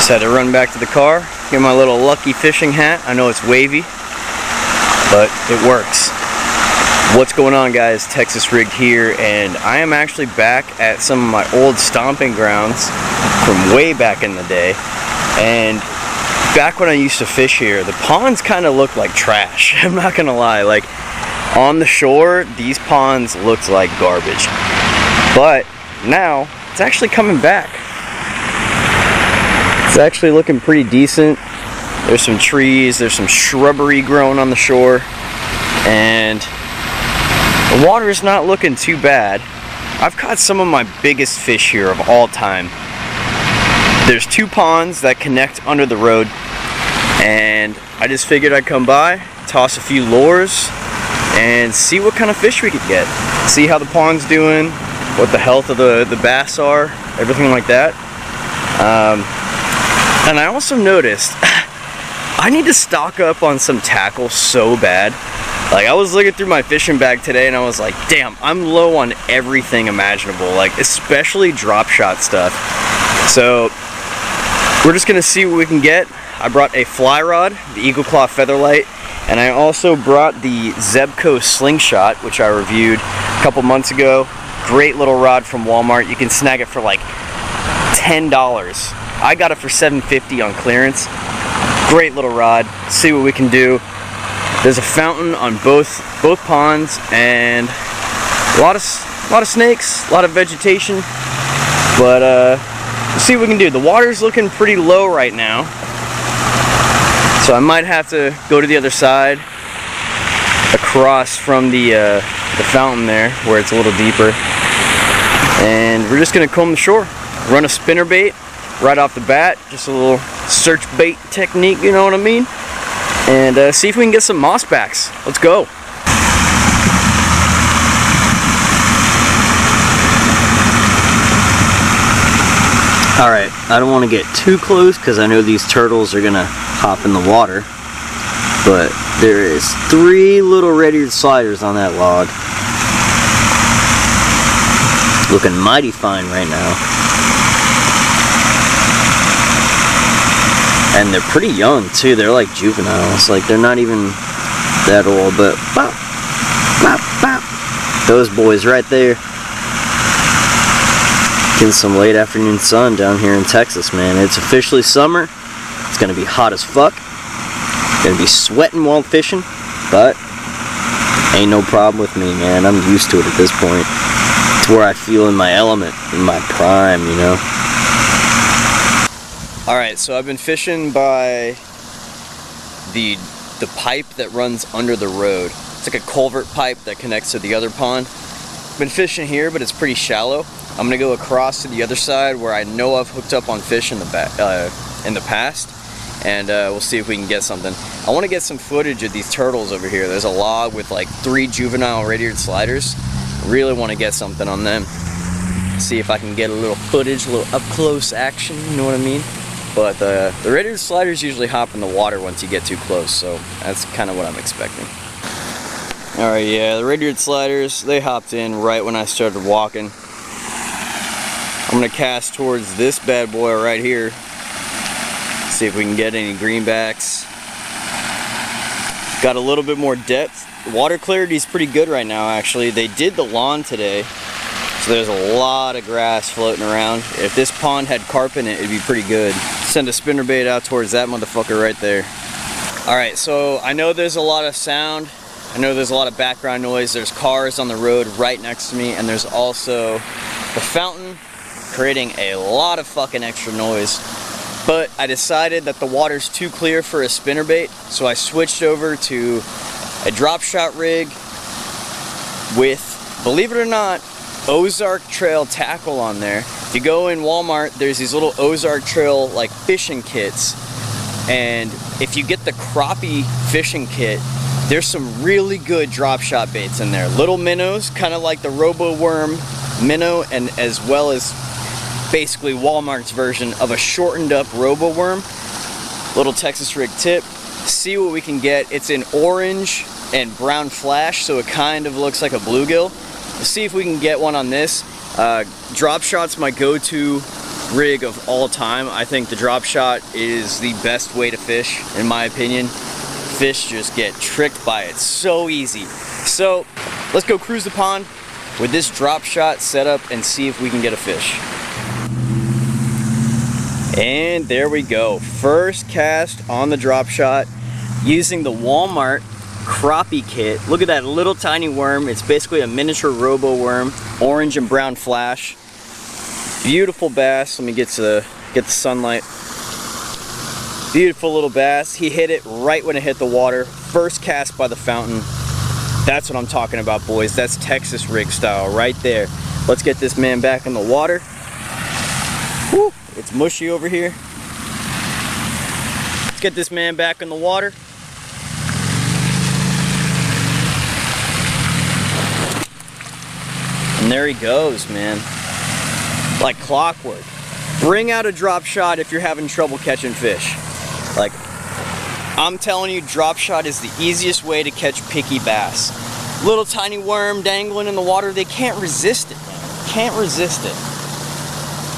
Just had to run back to the car, get my little lucky fishing hat. I know it's wavy, but it works. What's going on, guys? TexasRigged here, and I am actually back at some of my old stomping grounds from way back in the day. And back when I used to fish here, the ponds kind of looked like trash. I'm not gonna lie. Like, on the shore, these ponds looked like garbage. But now, it's actually coming back. It's actually looking pretty decent. There's some trees, there's some shrubbery growing on the shore, and the water is not looking too bad. I've caught some of my biggest fish here of all time. There's two ponds that connect under the road, and I just figured I'd come by, toss a few lures, and see what kind of fish we could get. See how the pond's doing, what the health of the bass are, everything like that. And I also noticed I need to stock up on some tackle so bad. Like, I was looking through my fishing bag today and I was like, damn, I'm low on everything imaginable, like especially Dropshot stuff. So we're just gonna see what we can get. I brought a fly rod, the Eagle Claw Featherlight, and I also brought the Zebco Slingshot, which I reviewed a couple months ago. Great little rod from Walmart. You can snag it for like $10. I got it for $7.50 on clearance. Great little rod. See what we can do. There's a fountain on both ponds, and a lot of snakes, a lot of vegetation. But we'll see what we can do. The water's looking pretty low right now, so I might have to go to the other side, across from the fountain there, where it's a little deeper. And we're just gonna comb the shore, run a spinnerbait right off the bat, just a little search bait technique, you know what I mean? And see if we can get some mossbacks. Let's go. Alright, I don't want to get too close because I know these turtles are gonna hop in the water, but there is 3 little red-eared sliders on that log. Looking mighty fine right now. And they're pretty young too. They're like juveniles. Like, they're not even that old, but bop, bop, bop. Those boys right there. Getting some late afternoon sun down here in Texas, man. It's officially summer. It's gonna be hot as fuck. Gonna be sweating while fishing, but ain't no problem with me, man. I'm used to it at this point. It's where I feel in my element, in my prime, you know. Alright, so I've been fishing by the pipe that runs under the road. It's like a culvert pipe that connects to the other pond. Been fishing here, but it's pretty shallow. I'm gonna go across to the other side where I know I've hooked up on fish in the past, and we'll see if we can get something. I want to get some footage of these turtles over here. There's a log with like 3 juvenile red-eared sliders. Really want to get something on them. See if I can get a little footage, a little up-close action, you know what I mean? But the red-eared sliders usually hop in the water once you get too close, so that's kind of what I'm expecting. Alright, yeah, the red-eared sliders, they hopped in right when I started walking. I'm going to cast towards this bad boy right here. See if we can get any greenbacks. Got a little bit more depth. The water clarity is pretty good right now, actually. They did the lawn today, so there's a lot of grass floating around. If this pond had carp in it, it'd be pretty good. Send a spinnerbait out towards that motherfucker right there. Alright, so I know there's a lot of sound. I know there's a lot of background noise. There's cars on the road right next to me, and there's also the fountain creating a lot of fucking extra noise. But I decided that the water's too clear for a spinnerbait, so I switched over to a Dropshot rig with, believe it or not, Ozark Trail Tackle on there. If you go in Walmart, there's these little Ozark Trail like fishing kits, and if you get the crappie fishing kit, there's some really good Dropshot baits in there. Little minnows, kind of like the roboworm minnow, and as well as basically Walmart's version of a shortened up roboworm. Little TexasRigged tip. See what we can get. It's in orange and brown flash, so it kind of looks like a bluegill. We'll see if we can get one on this. Dropshot's my go-to rig of all time. I think the Dropshot is the best way to fish, in my opinion. Fish just get tricked by it so easy. So let's go cruise the pond with this Dropshot setup and see if we can get a fish. And there we go. First cast on the Dropshot using the Walmart crappie kit. Look at that little tiny worm. It's basically a miniature roboworm, orange and brown flash. Beautiful bass. Let me get the sunlight. Beautiful little bass. He hit it right when it hit the water. First cast by the fountain. That's what I'm talking about, boys. That's TexasRigged style right there. Let's get this man back in the water. Woo, it's mushy over here. Let's get this man back in the water. And there he goes, man. Like clockwork. Bring out a Dropshot if you're having trouble catching fish. Like, I'm telling you, Dropshot is the easiest way to catch picky bass. Little tiny worm dangling in the water, they can't resist it, man. Can't resist it.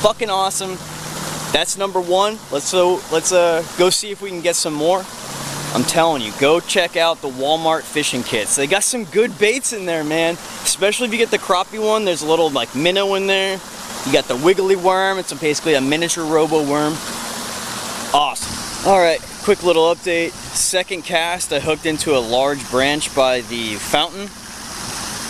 Fucking awesome. That's number one. Let's go see if we can get some more. I'm telling you, go check out the Walmart fishing kits. They got some good baits in there, man. Especially if you get the crappie one, there's a little like minnow in there. You got the wiggly worm, it's basically a miniature robo worm. Awesome. Alright, quick little update. Second cast, I hooked into a large branch by the fountain.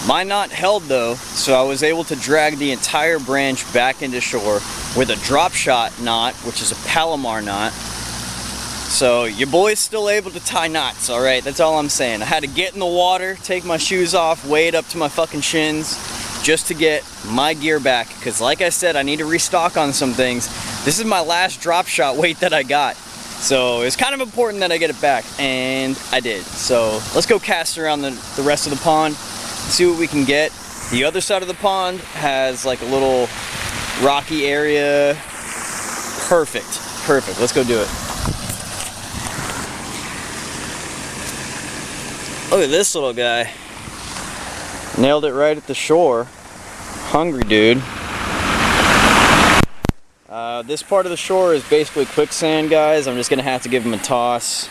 My knot held though, so I was able to drag the entire branch back into shore with a Dropshot knot, which is a Palomar knot. So your boy's still able to tie knots, alright? That's all I'm saying. I had to get in the water, take my shoes off, wade up to my fucking shins, just to get my gear back. Because like I said, I need to restock on some things. This is my last Dropshot weight that I got. So it's kind of important that I get it back, and I did. So let's go cast around the rest of the pond, see what we can get. The other side of the pond has like a little rocky area. Perfect, perfect. Let's go do it. Look at this little guy. Nailed it right at the shore. Hungry dude. This part of the shore is basically quicksand, guys. I'm just gonna have to give him a toss.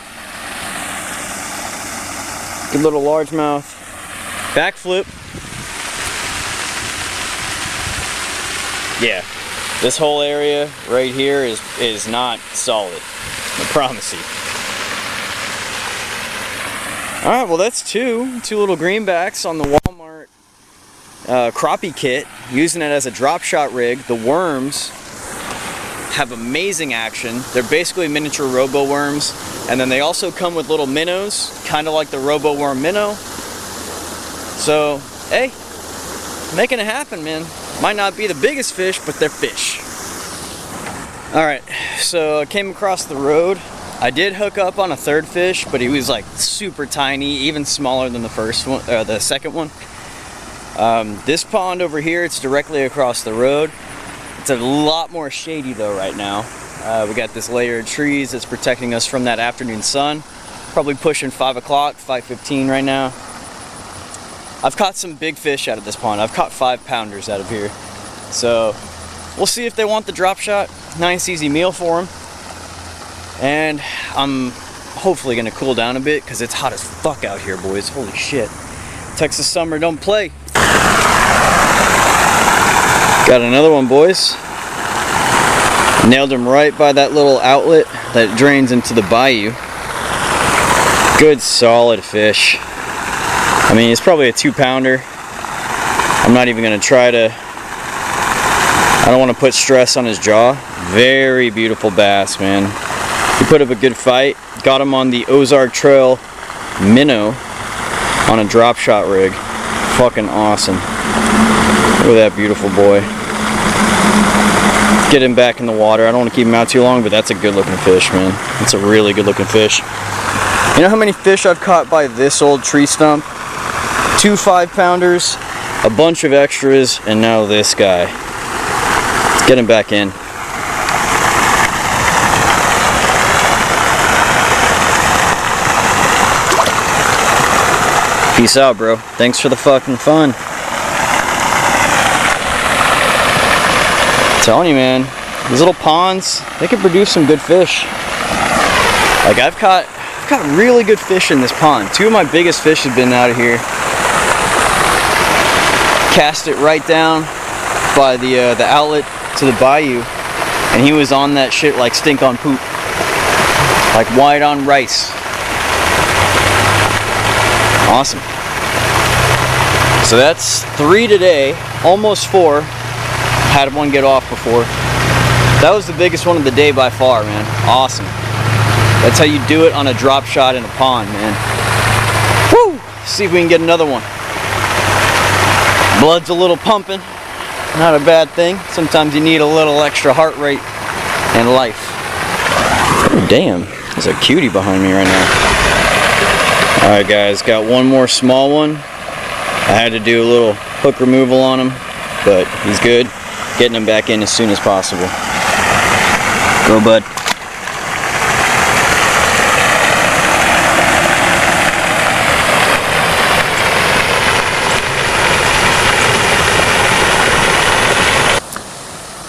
Good little largemouth. Backflip. Yeah, this whole area right here is not solid. I promise you. Alright, well that's two little greenbacks on the Walmart crappie kit, using it as a Dropshot rig. The worms have amazing action. They're basically miniature robo worms, and then they also come with little minnows, kind of like the robo worm minnow. So, hey, making it happen, man. Might not be the biggest fish, but they're fish. Alright, so I came across the road. I did hook up on a third fish, but he was like super tiny, even smaller than the first one, the second one. This pond over here, it's directly across the road. It's a lot more shady though right now. We got this layer of trees that's protecting us from that afternoon sun. Probably pushing 5 o'clock, 5:15 right now. I've caught some big fish out of this pond. I've caught 5-pounders out of here. So we'll see if they want the Dropshot. Nice easy meal for them. And I'm hopefully gonna cool down a bit because it's hot as fuck out here, boys. Holy shit. Texas summer don't play. Got another one, boys. Nailed him right by that little outlet that drains into the bayou. Good solid fish. I mean, it's probably a 2-pounder. I'm not even gonna try to, I don't want to put stress on his jaw. Very beautiful bass, man. He put up a good fight. Got him on the Ozark Trail minnow on a Dropshot rig. Fucking awesome. Look at that beautiful boy. Get him back in the water. I don't want to keep him out too long, but that's a good looking fish, man. That's a really good looking fish. You know how many fish I've caught by this old tree stump? 2 5-pounders, a bunch of extras, and now this guy. Let's get him back in. Peace out, bro. Thanks for the fucking fun. I'm telling you, man, These little ponds, they can produce some good fish. Like I've caught really good fish in this pond. Two of my biggest fish have been out of here. Cast it right down by the outlet to the bayou, and he was on that shit like stink on poop, like white on rice. Awesome. So that's 3 today, almost 4. Had one get off before. That was the biggest one of the day by far, man. Awesome. That's how you do it on a drop shot in a pond, man. Woo! See if we can get another one. Blood's a little pumping. Not a bad thing. Sometimes you need a little extra heart rate and life. Damn, there's a cutie behind me right now. Alright guys, got one more small one. I had to do a little hook removal on him, but he's good. Getting him back in as soon as possible. Go, bud.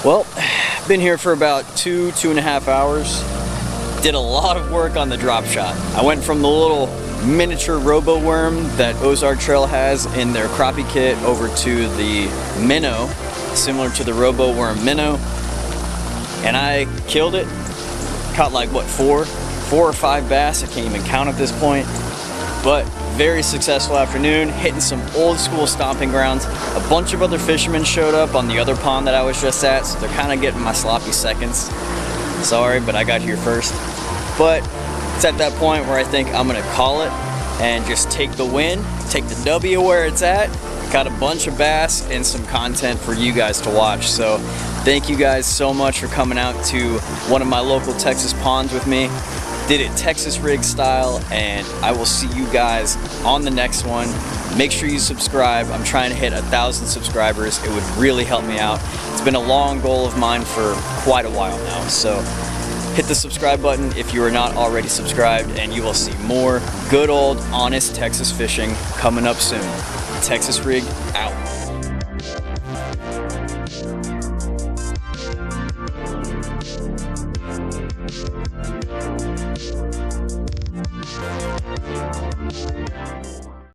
Well, been here for about 2.5 hours. Did a lot of work on the drop shot. I went from the little miniature roboworm that Ozark Trail has in their crappie kit over to the minnow, similar to the roboworm minnow, and I killed it. Caught like what, 4 or 5 bass. I can't even count at this point, but very successful afternoon, hitting some old school stomping grounds. A bunch of other fishermen showed up on the other pond that I was just at, so they're kind of getting my sloppy seconds. Sorry, but I got here first. But it's at that point where I think I'm gonna call it and just take the win, take the W where it's at. Got a bunch of bass and some content for you guys to watch. So thank you guys so much for coming out to one of my local Texas ponds with me. Did it TexasRigged style, and I will see you guys on the next one. Make sure you subscribe. I'm trying to hit 1,000 subscribers. It would really help me out. It's been a long goal of mine for quite a while now. So hit the subscribe button if you are not already subscribed, and you will see more good old honest Texas fishing coming up soon. TexasRigged out.